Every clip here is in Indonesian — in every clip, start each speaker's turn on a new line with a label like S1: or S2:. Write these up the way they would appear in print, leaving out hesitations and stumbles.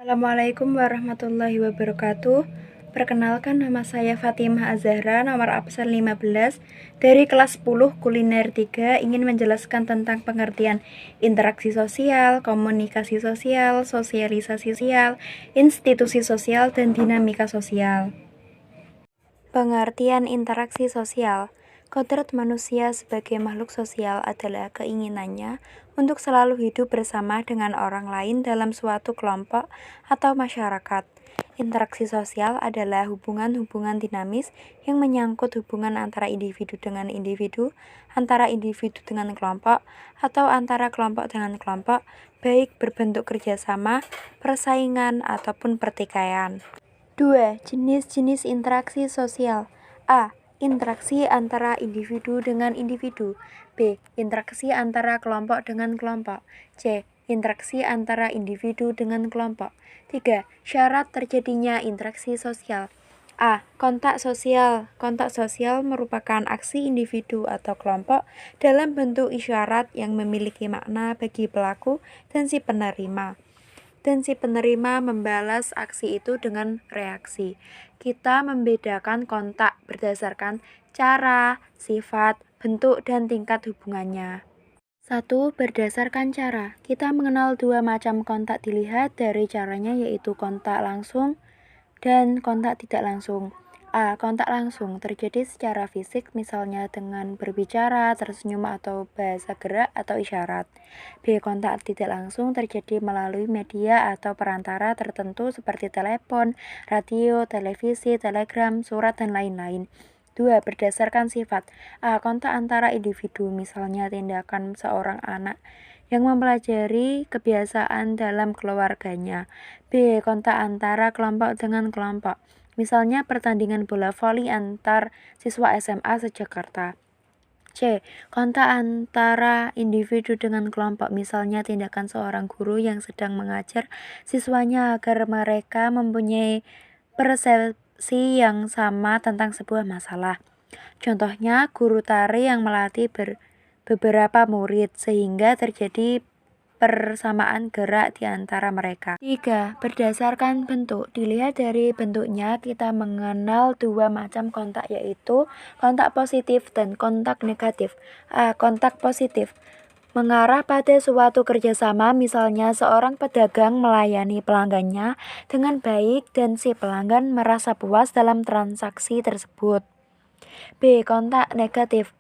S1: Assalamualaikum warahmatullahi wabarakatuh. Perkenalkan, nama saya Fatimah Azahra, nomor absen 15 dari kelas 10 kuliner 3, ingin menjelaskan tentang pengertian interaksi sosial, komunikasi sosial, sosialisasi sosial, institusi sosial, dan dinamika sosial. Pengertian interaksi sosial. Kodrat manusia sebagai makhluk sosial adalah keinginannya untuk selalu hidup bersama dengan orang lain dalam suatu kelompok atau masyarakat. Interaksi sosial adalah hubungan-hubungan dinamis yang menyangkut hubungan antara individu dengan individu, antara individu dengan kelompok, atau antara kelompok dengan kelompok, baik berbentuk kerjasama, persaingan, ataupun pertikaian. 2. Jenis-jenis interaksi sosial. A. Interaksi antara individu dengan individu. B. Interaksi antara kelompok dengan kelompok. C. Interaksi antara individu dengan kelompok. 3. Syarat terjadinya interaksi sosial. A. Kontak sosial. Kontak sosial merupakan aksi individu atau kelompok dalam bentuk isyarat yang memiliki makna bagi pelaku dan si penerima. Dan si penerima membalas aksi itu dengan reaksi. Kita membedakan kontak berdasarkan cara, sifat, bentuk, dan tingkat hubungannya. 1. Berdasarkan cara. Kita mengenal dua macam kontak dilihat dari caranya, yaitu kontak langsung dan kontak tidak langsung. A. Kontak langsung terjadi secara fisik, misalnya dengan berbicara, tersenyum, atau bahasa gerak atau isyarat. B. Kontak tidak langsung terjadi melalui media atau perantara tertentu seperti telepon, radio, televisi, telegram, surat, dan lain-lain. 2. Berdasarkan sifat. A. Kontak antara individu, misalnya tindakan seorang anak yang mempelajari kebiasaan dalam keluarganya. B. Kontak antara kelompok dengan kelompok, misalnya pertandingan bola voli antar siswa SMA seJakarta. C. Kontak antara individu dengan kelompok, misalnya tindakan seorang guru yang sedang mengajar siswanya agar mereka mempunyai persepsi yang sama tentang sebuah masalah. Contohnya, guru tari yang melatih beberapa murid sehingga terjadi persamaan gerak di antara mereka. 3. Berdasarkan bentuk. Dilihat dari bentuknya, kita mengenal dua macam kontak, yaitu kontak positif dan kontak negatif. A. Kontak positif mengarah pada suatu kerjasama, misalnya seorang pedagang melayani pelanggannya dengan baik dan si pelanggan merasa puas dalam transaksi tersebut. B. Kontak negatif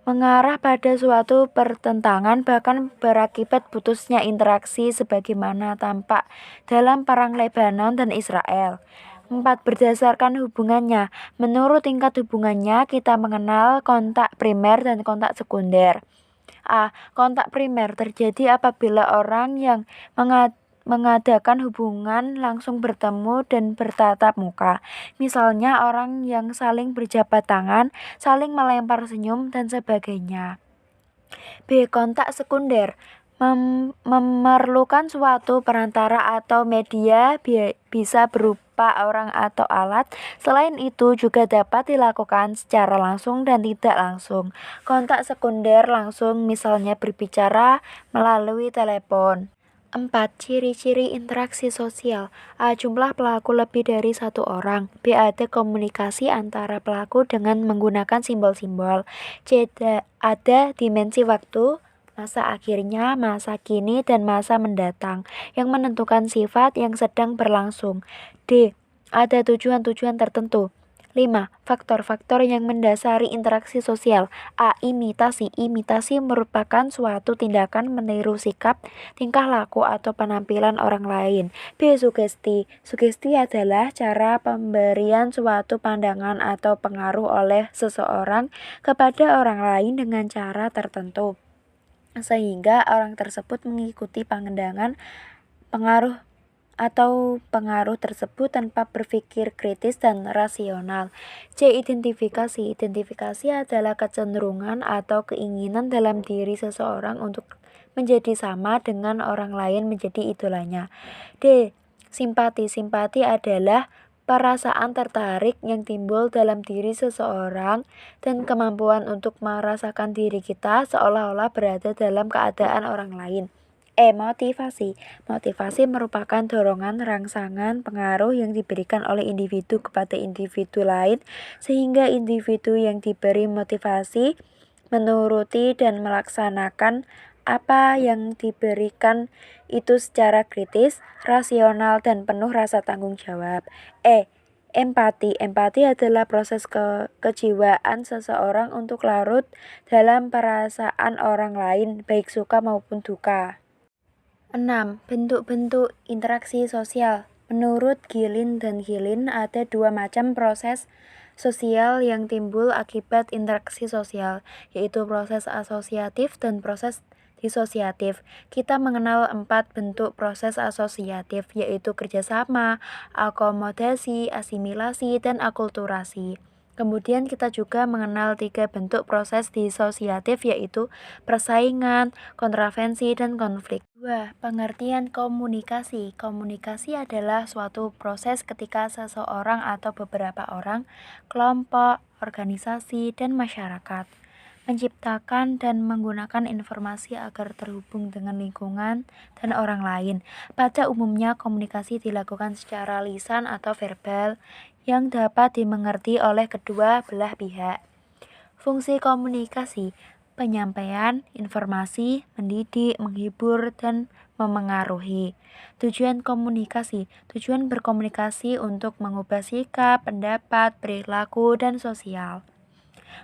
S1: mengarah pada suatu pertentangan, bahkan berakibat putusnya interaksi sebagaimana tampak dalam Perang Lebanon dan Israel. 4. Berdasarkan hubungannya. Menurut tingkat hubungannya, kita mengenal kontak primer dan kontak sekunder. A. Kontak primer terjadi apabila orang yang mengadakan hubungan langsung bertemu dan bertatap muka. Misalnya orang yang saling berjabat tangan, saling melempar senyum, dan sebagainya. B. Kontak sekunder memerlukan suatu perantara atau media, bisa berupa orang atau alat. Selain itu juga dapat dilakukan secara langsung dan tidak langsung. Kontak sekunder langsung misalnya berbicara melalui telepon. 4. Ciri-ciri interaksi sosial. A. Jumlah pelaku lebih dari satu orang. B. Ada komunikasi antara pelaku dengan menggunakan simbol-simbol. C. Ada dimensi waktu, masa akhirnya, masa kini, dan masa mendatang yang menentukan sifat yang sedang berlangsung. D. Ada tujuan-tujuan tertentu. 5. Faktor-faktor yang mendasari interaksi sosial. A. Imitasi. Imitasi merupakan suatu tindakan meniru sikap, tingkah laku, atau penampilan orang lain. B. Sugesti. Sugesti adalah cara pemberian suatu pandangan atau pengaruh oleh seseorang kepada orang lain dengan cara tertentu, sehingga orang tersebut mengikuti pengaruh tersebut tanpa berpikir kritis dan rasional. C. Identifikasi. Identifikasi adalah kecenderungan atau keinginan dalam diri seseorang untuk menjadi sama dengan orang lain, menjadi idolanya. D. Simpati. Simpati adalah perasaan tertarik yang timbul dalam diri seseorang dan kemampuan untuk merasakan diri kita seolah-olah berada dalam keadaan orang lain. Motivasi. Motivasi merupakan dorongan, rangsangan, pengaruh yang diberikan oleh individu kepada individu lain sehingga individu yang diberi motivasi menuruti dan melaksanakan apa yang diberikan itu secara kritis, rasional, dan penuh rasa tanggung jawab. Empati. Empati adalah proses kejiwaan seseorang untuk larut dalam perasaan orang lain, baik suka maupun duka. 6. Bentuk-bentuk interaksi sosial. Menurut Gilin dan Gilin, ada dua macam proses sosial yang timbul akibat interaksi sosial, yaitu proses asosiatif dan proses disosiatif. Kita mengenal 4 bentuk proses asosiatif, yaitu kerjasama, akomodasi, asimilasi, dan akulturasi. Kemudian kita juga mengenal 3 bentuk proses disosiatif, yaitu persaingan, kontravensi, dan konflik. 2. Pengertian komunikasi. Komunikasi adalah suatu proses ketika seseorang atau beberapa orang, kelompok, organisasi, dan masyarakat menciptakan dan menggunakan informasi agar terhubung dengan lingkungan dan orang lain. Pada umumnya, komunikasi dilakukan secara lisan atau verbal yang dapat dimengerti oleh kedua belah pihak. Fungsi komunikasi: penyampaian informasi, mendidik, menghibur, dan memengaruhi. Tujuan komunikasi: tujuan berkomunikasi untuk mengubah sikap, pendapat, perilaku, dan sosial.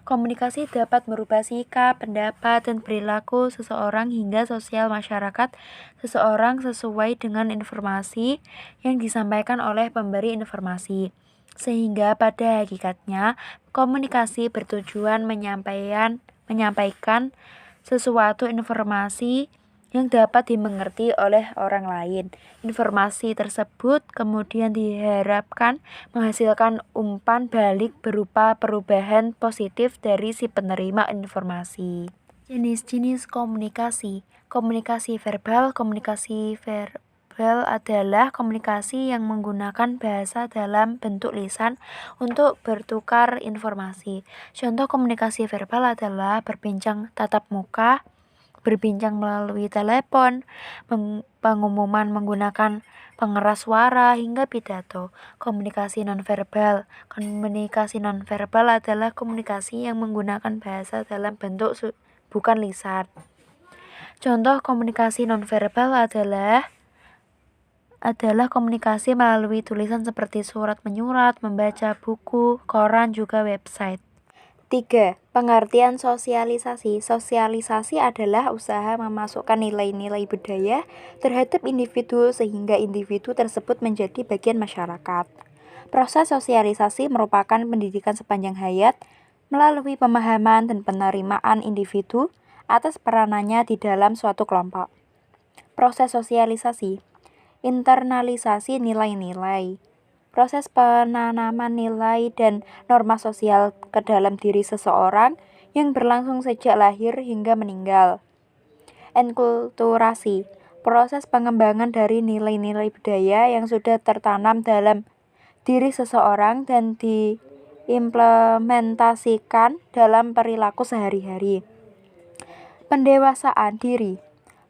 S1: Komunikasi dapat merubah sikap, pendapat, dan perilaku seseorang hingga sosial masyarakat seseorang sesuai dengan informasi yang disampaikan oleh pemberi informasi. Sehingga pada hakikatnya, komunikasi bertujuan menyampaikan sesuatu informasi yang dapat dimengerti oleh orang lain. Informasi tersebut kemudian diharapkan menghasilkan umpan balik berupa perubahan positif dari si penerima informasi. Jenis-jenis komunikasi. Komunikasi verbal. Komunikasi verbal adalah komunikasi yang menggunakan bahasa dalam bentuk lisan untuk bertukar informasi. Contoh komunikasi verbal adalah berbincang tatap muka, berbincang melalui telepon, pengumuman menggunakan pengeras suara, hingga pidato. Komunikasi nonverbal. Komunikasi nonverbal adalah komunikasi yang menggunakan bahasa dalam bentuk bukan lisan. Contoh komunikasi nonverbal adalah komunikasi melalui tulisan seperti surat menyurat, membaca buku, koran, juga website. 3. Pengertian sosialisasi. Sosialisasi adalah usaha memasukkan nilai-nilai budaya terhadap individu sehingga individu tersebut menjadi bagian masyarakat. Proses sosialisasi merupakan pendidikan sepanjang hayat melalui pemahaman dan penerimaan individu atas peranannya di dalam suatu kelompok. Proses sosialisasi. Internalisasi nilai-nilai. Proses penanaman nilai dan norma sosial ke dalam diri seseorang yang berlangsung sejak lahir hingga meninggal. Enkulturasi. Proses pengembangan dari nilai-nilai budaya yang sudah tertanam dalam diri seseorang dan diimplementasikan dalam perilaku sehari-hari. Pendewasaan diri.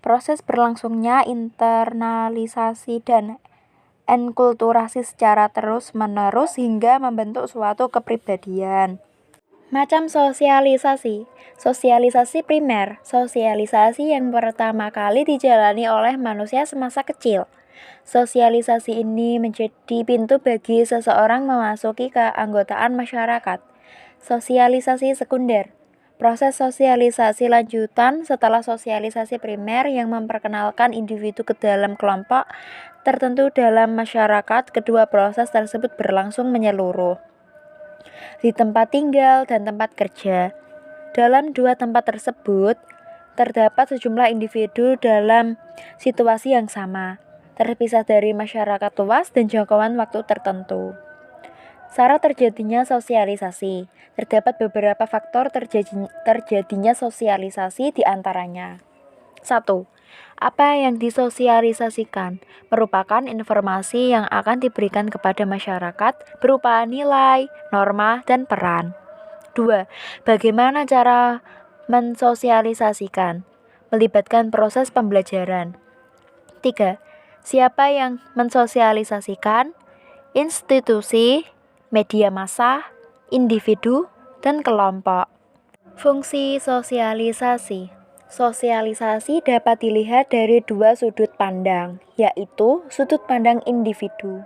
S1: Proses berlangsungnya internalisasi dan enkulturasi secara terus-menerus hingga membentuk suatu kepribadian. Macam sosialisasi. Sosialisasi primer. Sosialisasi yang pertama kali dijalani oleh manusia semasa kecil. Sosialisasi ini menjadi pintu bagi seseorang memasuki keanggotaan masyarakat. Sosialisasi sekunder. Proses sosialisasi lanjutan setelah sosialisasi primer yang memperkenalkan individu ke dalam kelompok tertentu dalam masyarakat. Kedua proses tersebut berlangsung menyeluruh di tempat tinggal dan tempat kerja. Dalam dua tempat tersebut terdapat sejumlah individu dalam situasi yang sama, terpisah dari masyarakat luas dan jangkauan waktu tertentu. Syarat terjadinya sosialisasi. Terdapat beberapa faktor terjadinya sosialisasi, diantaranya. 1. Apa yang disosialisasikan merupakan informasi yang akan diberikan kepada masyarakat berupa nilai, norma, dan peran. 2. Bagaimana cara mensosialisasikan? Melibatkan proses pembelajaran. 3. Siapa yang mensosialisasikan? Institusi, media massa, individu, dan kelompok. Fungsi sosialisasi. Sosialisasi dapat dilihat dari dua sudut pandang, yaitu sudut pandang individu.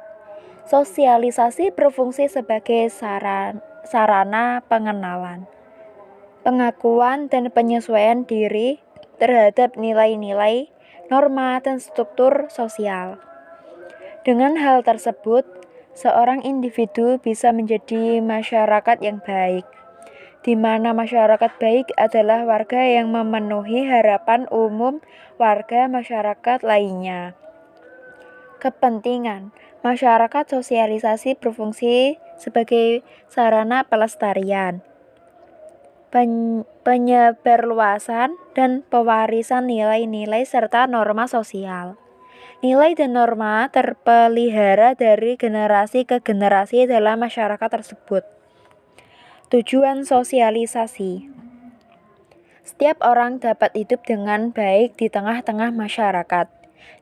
S1: Sosialisasi berfungsi sebagai sarana pengenalan, pengakuan dan penyesuaian diri terhadap nilai-nilai, norma, dan struktur sosial. Dengan hal tersebut, seorang individu bisa menjadi masyarakat yang baik, di mana masyarakat baik adalah warga yang memenuhi harapan umum warga masyarakat lainnya. Kepentingan masyarakat sosialisasi berfungsi sebagai sarana pelestarian, penyebarluasan, dan pewarisan nilai-nilai serta norma sosial. Nilai dan norma terpelihara dari generasi ke generasi dalam masyarakat tersebut. Tujuan sosialisasi. Setiap orang dapat hidup dengan baik di tengah-tengah masyarakat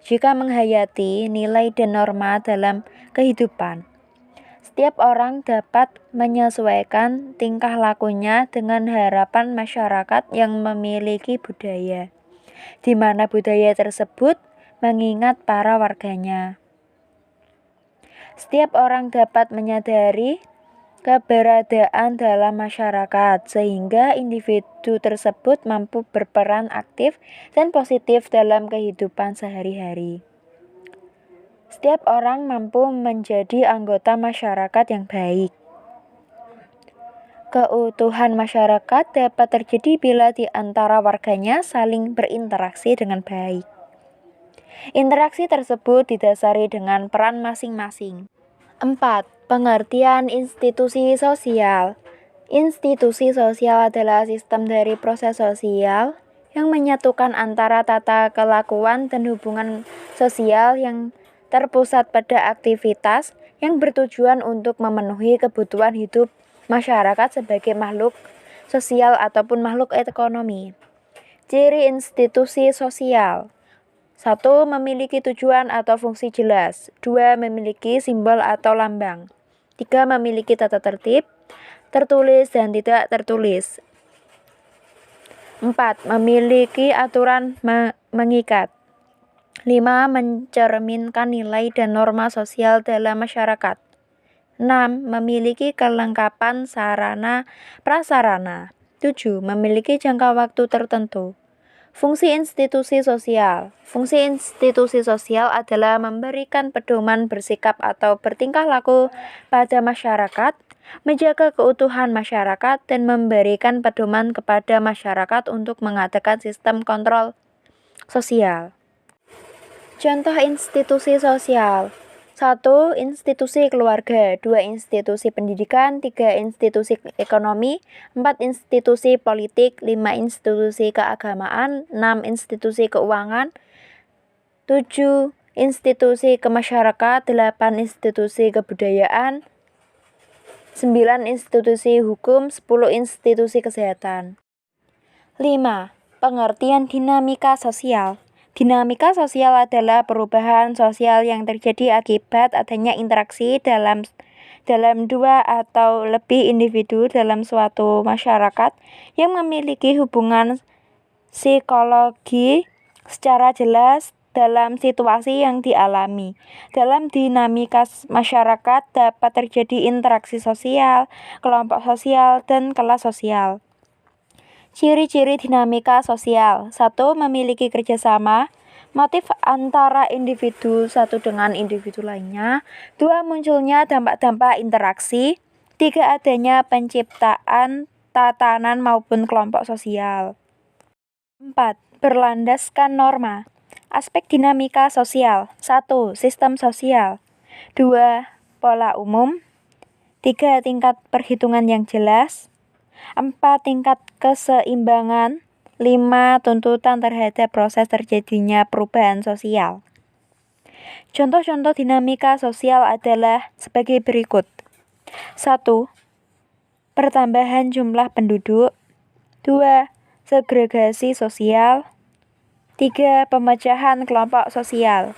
S1: jika menghayati nilai dan norma dalam kehidupan. Setiap orang dapat menyesuaikan tingkah lakunya dengan harapan masyarakat yang memiliki budaya, di mana budaya tersebut mengingat para warganya. Setiap orang dapat menyadari keberadaan dalam masyarakat, sehingga individu tersebut mampu berperan aktif dan positif dalam kehidupan sehari-hari. Setiap orang mampu menjadi anggota masyarakat yang baik. Keutuhan masyarakat dapat terjadi bila di antara warganya saling berinteraksi dengan baik. Interaksi tersebut didasari dengan peran masing-masing. 4. Pengertian institusi sosial. Institusi sosial adalah sistem dari proses sosial yang menyatukan antara tata kelakuan dan hubungan sosial yang terpusat pada aktivitas yang bertujuan untuk memenuhi kebutuhan hidup masyarakat sebagai makhluk sosial ataupun makhluk ekonomi. Ciri institusi sosial. 1. Memiliki tujuan atau fungsi jelas. 2. Memiliki simbol atau lambang. 3. Memiliki tata tertib, tertulis dan tidak tertulis. 4. Memiliki aturan mengikat. 5. Mencerminkan nilai dan norma sosial dalam masyarakat. 6. Memiliki kelengkapan sarana prasarana. 7. Memiliki jangka waktu tertentu. Fungsi institusi sosial. Fungsi institusi sosial adalah memberikan pedoman bersikap atau bertingkah laku pada masyarakat, menjaga keutuhan masyarakat, dan memberikan pedoman kepada masyarakat untuk mengadakan sistem kontrol sosial. Contoh institusi sosial. 1. Institusi keluarga. 2. Institusi pendidikan. 3. Institusi ekonomi. 4. Institusi politik. 5. Institusi keagamaan. 6. Institusi keuangan. 7. Institusi kemasyarakatan. 8. Institusi kebudayaan. 9. Institusi hukum. 10. Institusi kesehatan. 5. Pengertian dinamika sosial. Dinamika sosial adalah perubahan sosial yang terjadi akibat adanya interaksi dalam dua atau lebih individu dalam suatu masyarakat yang memiliki hubungan psikologi secara jelas dalam situasi yang dialami. Dalam dinamika masyarakat dapat terjadi interaksi sosial, kelompok sosial, dan kelas sosial. Ciri-ciri dinamika sosial. 1. Memiliki kerjasama, motif antara individu satu dengan individu lainnya. 2. Munculnya dampak-dampak interaksi. 3. Adanya penciptaan tatanan maupun kelompok sosial. 4. Berlandaskan norma. Aspek dinamika sosial. 1. Sistem sosial. 2. Pola umum. 3. Tingkat perhitungan yang jelas. 4. Tingkat keseimbangan. 5. Tuntutan terhadap proses terjadinya perubahan sosial. Contoh-contoh dinamika sosial adalah sebagai berikut. 1. Pertambahan jumlah penduduk. 2. Segregasi sosial. 3. Pemecahan kelompok sosial.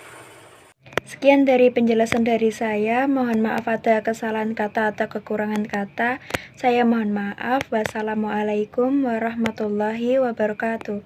S1: Sekian dari penjelasan dari saya. Mohon maaf ada kesalahan kata atau kekurangan kata. Saya mohon maaf. Wassalamualaikum warahmatullahi wabarakatuh.